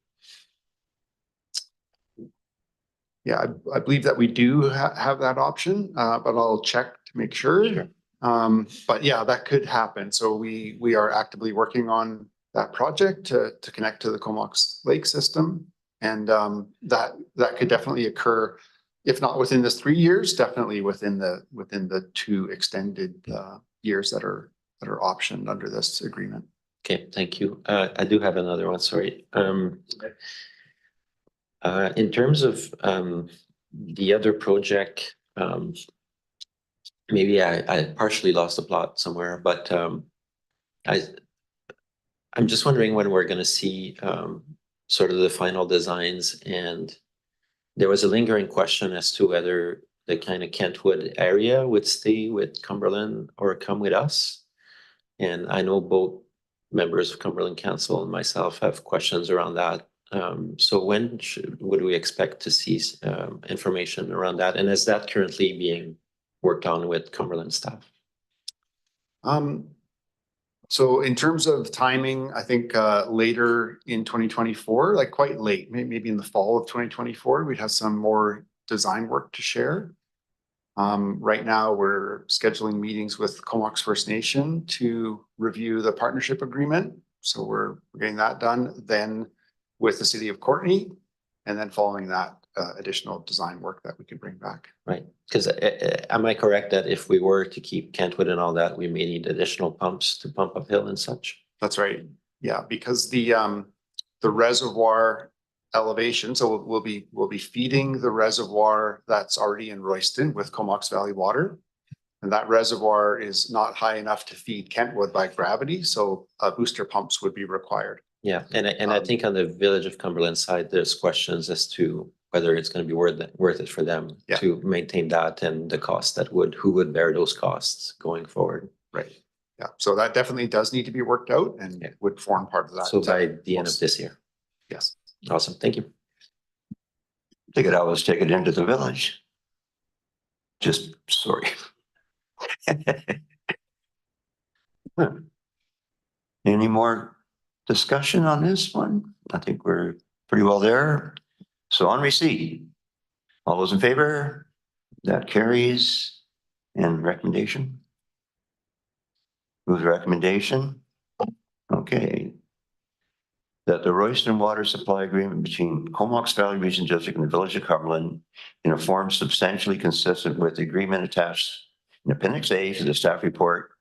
Yeah, I believe that we do have that option, but I'll check to make sure. Sure. But yeah, that could happen. So we are actively working on that project to connect to the Comox Lake system. And that could definitely occur, if not within this 3 years, definitely within the 2 extended years that are optioned under this agreement. Okay, thank you. I do have another one, sorry. In terms of the other project, maybe I partially lost the plot somewhere, but I'm just wondering when we're going to see sort of the final designs. And there was a lingering question as to whether the kind of Kentwood area would stay with Cumberland or come with us. And I know both members of Cumberland Council and myself have questions around that. So when would we expect to see information around that? And is that currently being worked on with Cumberland staff? So in terms of timing, I think later in 2024, like quite late, maybe in the fall of 2024, we'd have some more design work to share. Right now, we're scheduling meetings with Comox First Nation to review the partnership agreement. So we're getting that done then with the city of Courtenay. And then following that, additional design work that we can bring back. Right, because am I correct that if we were to keep Kentwood and all that, we may need additional pumps to pump uphill and such? That's right. Yeah, because the reservoir elevation, so we'll be feeding the reservoir that's already in Royston with Comox Valley water. And that reservoir is not high enough to feed Kentwood by gravity, so booster pumps would be required. Yeah, and I think on the Village of Cumberland side, there's questions as to whether it's going to be worth it for them Yeah. to maintain that and the cost who would bear those costs going forward. Right. Yeah, so that definitely does need to be worked out and Yeah. would form part of that. So by the end of this year. Yes. Awesome, thank you. They could always take it into the village. Just, sorry. Any more discussion on this one? I think we're pretty well there. So on receipt, all those in favor? That carries. And recommendation? Move the recommendation. Okay. That the Royston Water Supply Agreement between Comox Valley Region District and the Village of Cumberland in a form substantially consistent with the agreement attached in Appendix A to the staff report,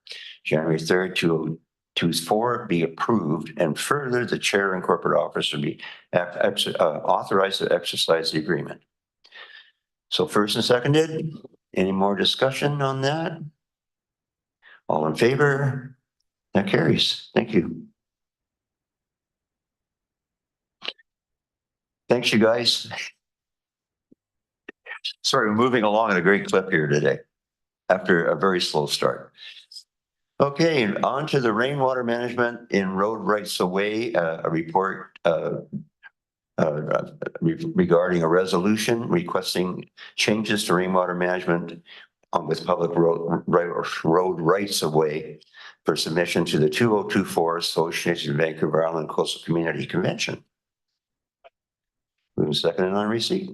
January 3rd, 2024, be approved, and further, the chair and corporate officer be authorized to exercise the agreement. So first and seconded, any more discussion on that? All in favor? That carries. Thank you. Thanks, you guys. Sorry, we're moving along at a great clip here today after a very slow start. Okay, on to the rainwater management in road rights of way, a report regarding a resolution requesting changes to rainwater management with public road rights of way for submission to the 2024 Association of Vancouver Island Coastal Community Convention. Moving second and on receipt.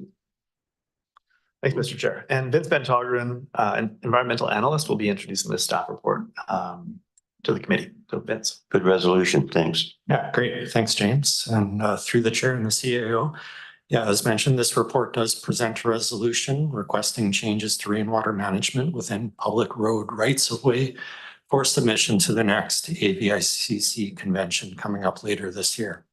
Thanks, Mr. Chair. And Vince Van Tongeren, an environmental analyst, will be introducing this staff report to the committee. So Vince. Good resolution, thanks. Yeah, great. Thanks, James. And through the chair and the CAO. Yeah, as mentioned, this report does present a resolution requesting changes to rainwater management within public road rights of way for submission to the next AVICC convention coming up later this year.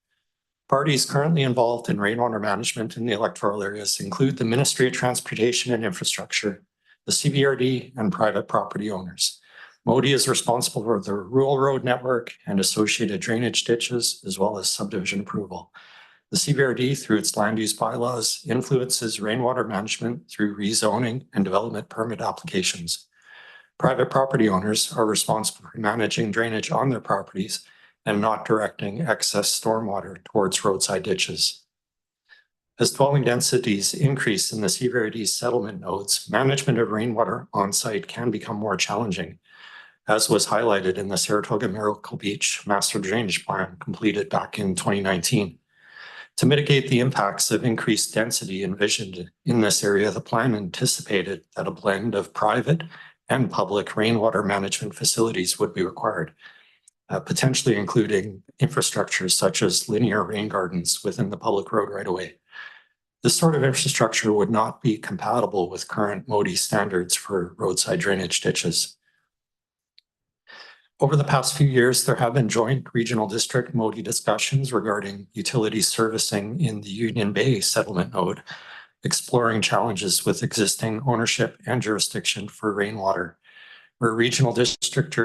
Parties currently involved in rainwater management in the electoral areas include the Ministry of Transportation and Infrastructure, the CBRD, and private property owners. MODI is responsible for the rural road network and associated drainage ditches, as well as subdivision approval. The CBRD, through its land use bylaws, influences rainwater management through rezoning and development permit applications. Private property owners are responsible for managing drainage on their properties and not directing excess stormwater towards roadside ditches. As dwelling densities increase in the CBRD settlement nodes, management of rainwater on site can become more challenging, as was highlighted in the Saratoga Miracle Beach Master Drainage Plan completed back in 2019. To mitigate the impacts of increased density envisioned in this area, the plan anticipated that a blend of private and public rainwater management facilities would be required, potentially including infrastructure such as linear rain gardens within the public road right away. This sort of infrastructure would not be compatible with current MODI standards for roadside drainage ditches. Over the past few years, there have been joint regional district MODI discussions regarding utility servicing in the Union Bay settlement node, exploring challenges with existing ownership and jurisdiction for rainwater, where regional district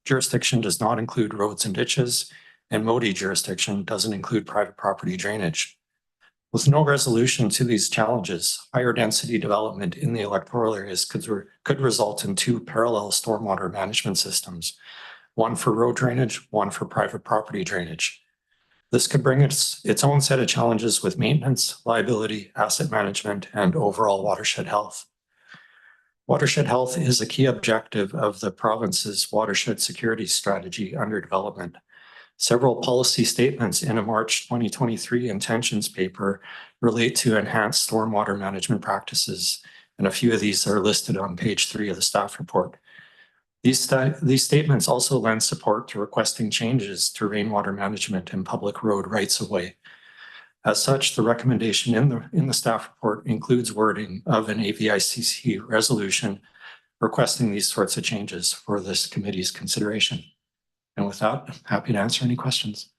jurisdiction does not include roads and ditches, and MODI jurisdiction doesn't include private property drainage. With no resolution to these challenges, higher density development in the electoral areas could result in two parallel stormwater management systems, one for road drainage, one for private property drainage. This could bring its own set of challenges with maintenance, liability, asset management, and overall watershed health. Watershed health is a key objective of the province's watershed security strategy under development. Several policy statements in a March 2023 intentions paper relate to enhanced stormwater management practices, and a few of these are listed on page 3 of the staff report. These statements also lend support to requesting changes to rainwater management and public road rights of way. As such, the recommendation in the staff report includes wording of an AVICC resolution requesting these sorts of changes for this committee's consideration. And with that, I'm happy to answer any questions.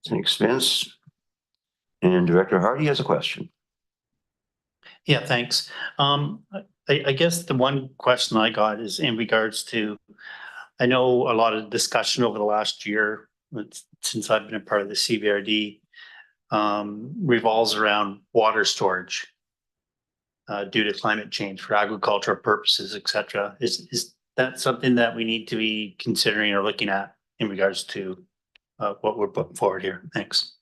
Thanks, Vince. And Director Hardy has a question. Yeah, thanks. I guess the one question I got is in regards to, I know a lot of discussion over the last year since I've been a part of the CVRD revolves around water storage due to climate change for agricultural purposes, et cetera. Is that something that we need to be considering or looking at in regards to what we're putting forward here? Thanks.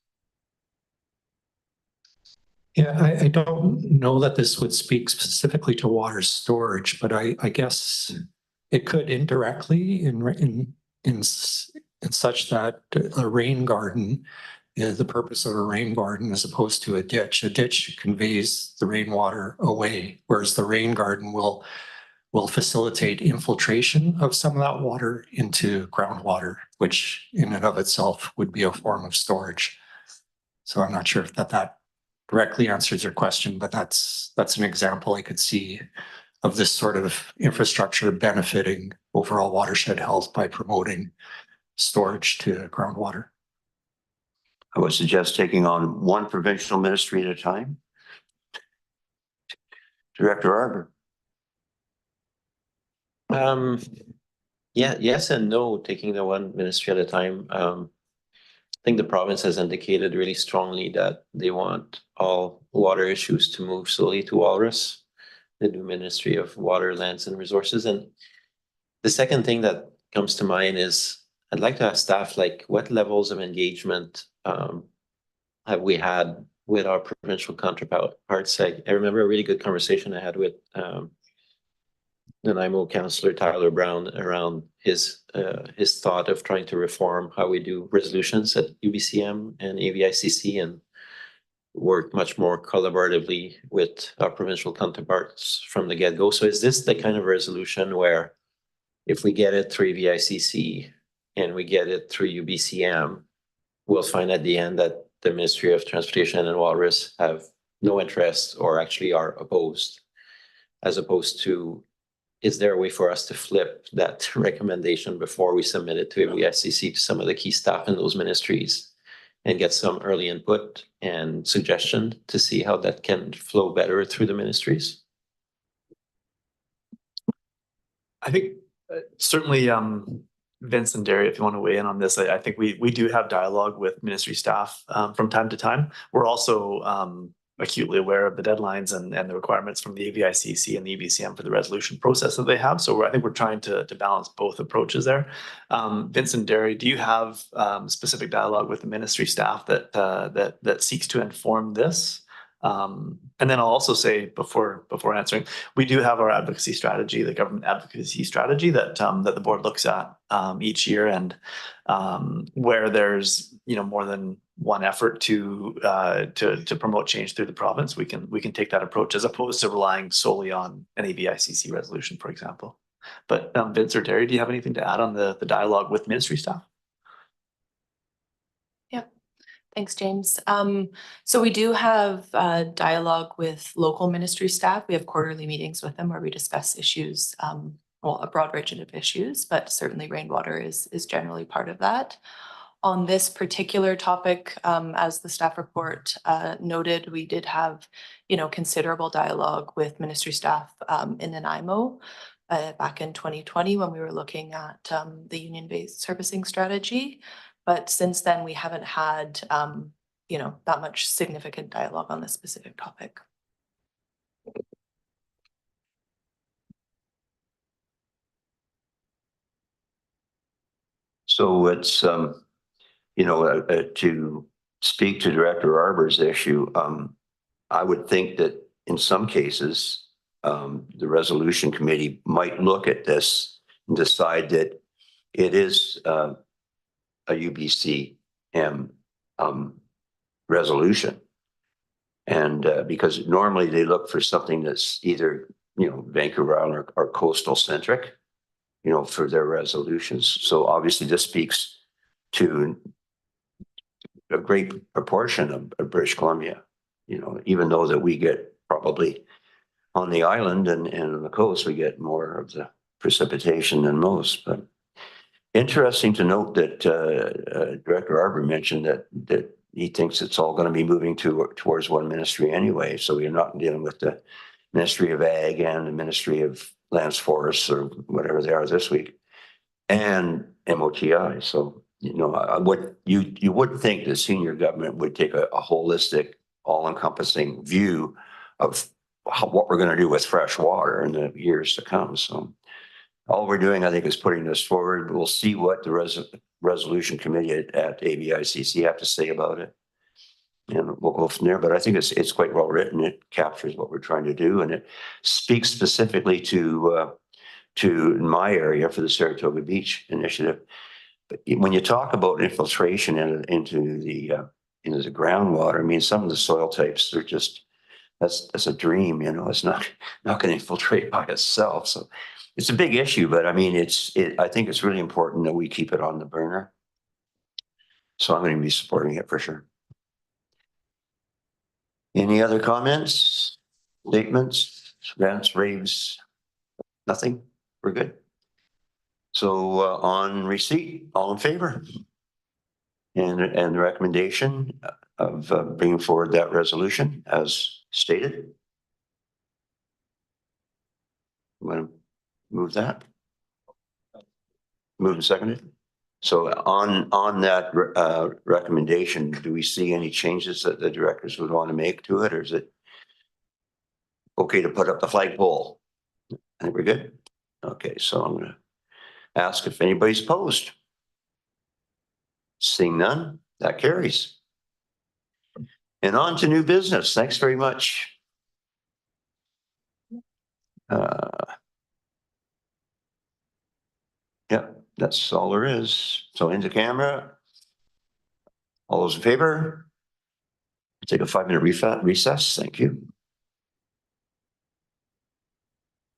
Yeah, I don't know that this would speak specifically to water storage, but I guess it could indirectly in such that a rain garden is the purpose of a rain garden as opposed to a ditch. A ditch conveys the rainwater away, whereas the rain garden will facilitate infiltration of some of that water into groundwater, which in and of itself would be a form of storage. So I'm not sure if that directly answers your question, but that's an example I could see of this sort of infrastructure benefiting overall watershed health by promoting storage to groundwater. I would suggest taking on one provincial ministry at a time. Director Arbor. Yeah, yes and no, taking the one ministry at a time. I think the province has indicated really strongly that they want all water issues to move solely to Walrus, the new Ministry of Water, Lands and Resources. And the second thing that comes to mind is I'd like to ask staff, like, what levels of engagement have we had with our provincial counterparts? I remember a really good conversation I had with Nanaimo Councillor Tyler Brown around his thought of trying to reform how we do resolutions at UBCM and AVICC and work much more collaboratively with our provincial counterparts from the get-go. So is this the kind of resolution where if we get it through AVICC and we get it through UBCM, we'll find at the end that the Ministry of Transportation and Walrus have no interest or actually are opposed, as opposed to, is there a way for us to flip that recommendation before we submit it to AVICC to some of the key staff in those ministries and get some early input and suggestion to see how that can flow better through the ministries? I think certainly Vince and Derry, if you want to weigh in on this, I think we do have dialogue with ministry staff from time to time. We're also acutely aware of the deadlines and the requirements from the AVICC and the EBCM for the resolution process that they have. So I think we're trying to balance both approaches there. Vince and Derry, do you have specific dialogue with the ministry staff that seeks to inform this? And then I'll also say before answering, we do have our advocacy strategy, the government advocacy strategy that the board looks at each year, and where there's more than one effort to promote change through the province, we can take that approach as opposed to relying solely on an AVICC resolution, for example. But Vince or Derry, do you have anything to add on the dialogue with ministry staff? Thanks, James. So we do have dialogue with local ministry staff. We have quarterly meetings with them where we discuss issues, well, a broad range of issues, but certainly rainwater is generally part of that. On this particular topic, as the staff report noted, we did have, considerable dialogue with ministry staff in Nanaimo back in 2020 when we were looking at the union-based servicing strategy. But since then, we haven't had, that much significant dialogue on this specific topic. So it's, to speak to Director Arbor's issue, I would think that in some cases, the resolution committee might look at this and decide that it is a UBCM resolution. And because normally they look for something that's either, Vancouver Island or coastal centric, for their resolutions. So obviously this speaks to a great proportion of British Columbia. You know, even though that we get probably on the island and on the coast, we get more of the precipitation than most. But interesting to note that Director Arbor mentioned that he thinks it's all going to be moving towards one ministry anyway. So we're not dealing with the Ministry of Ag and the Ministry of Lands, Forests, or whatever they are this week, and MOTI. So, you know, what you would think the senior government would take a holistic, all-encompassing view of what we're going to do with fresh water in the years to come. So all we're doing, I think, is putting this forward. We'll see what the resolution committee at ABICC have to say about it. And we'll go from there. But I think it's quite well written. It captures what we're trying to do, and it speaks specifically to my area for the Saratoga Beach initiative. But when you talk about infiltration into the groundwater, I mean, some of the soil types are just that's a dream. You know, it's not going to infiltrate by itself. So it's a big issue. But I mean, I think it's really important that we keep it on the burner. So I'm going to be supporting it for sure. Any other comments, statements, rants, raves? Nothing? We're good. So on receipt, all in favor? And the recommendation of bringing forward that resolution as stated? I'm going to move that. Move and seconded. So on that recommendation, do we see any changes that the directors would want to make to it, or is it okay to put up the flagpole? I think we're good. Okay, so I'm going to ask if anybody's opposed. Seeing none, that carries. And on to new business. Thanks very much. Yeah, that's all there is. So into camera. All those in favor? Take a 5-minute recess. Thank you.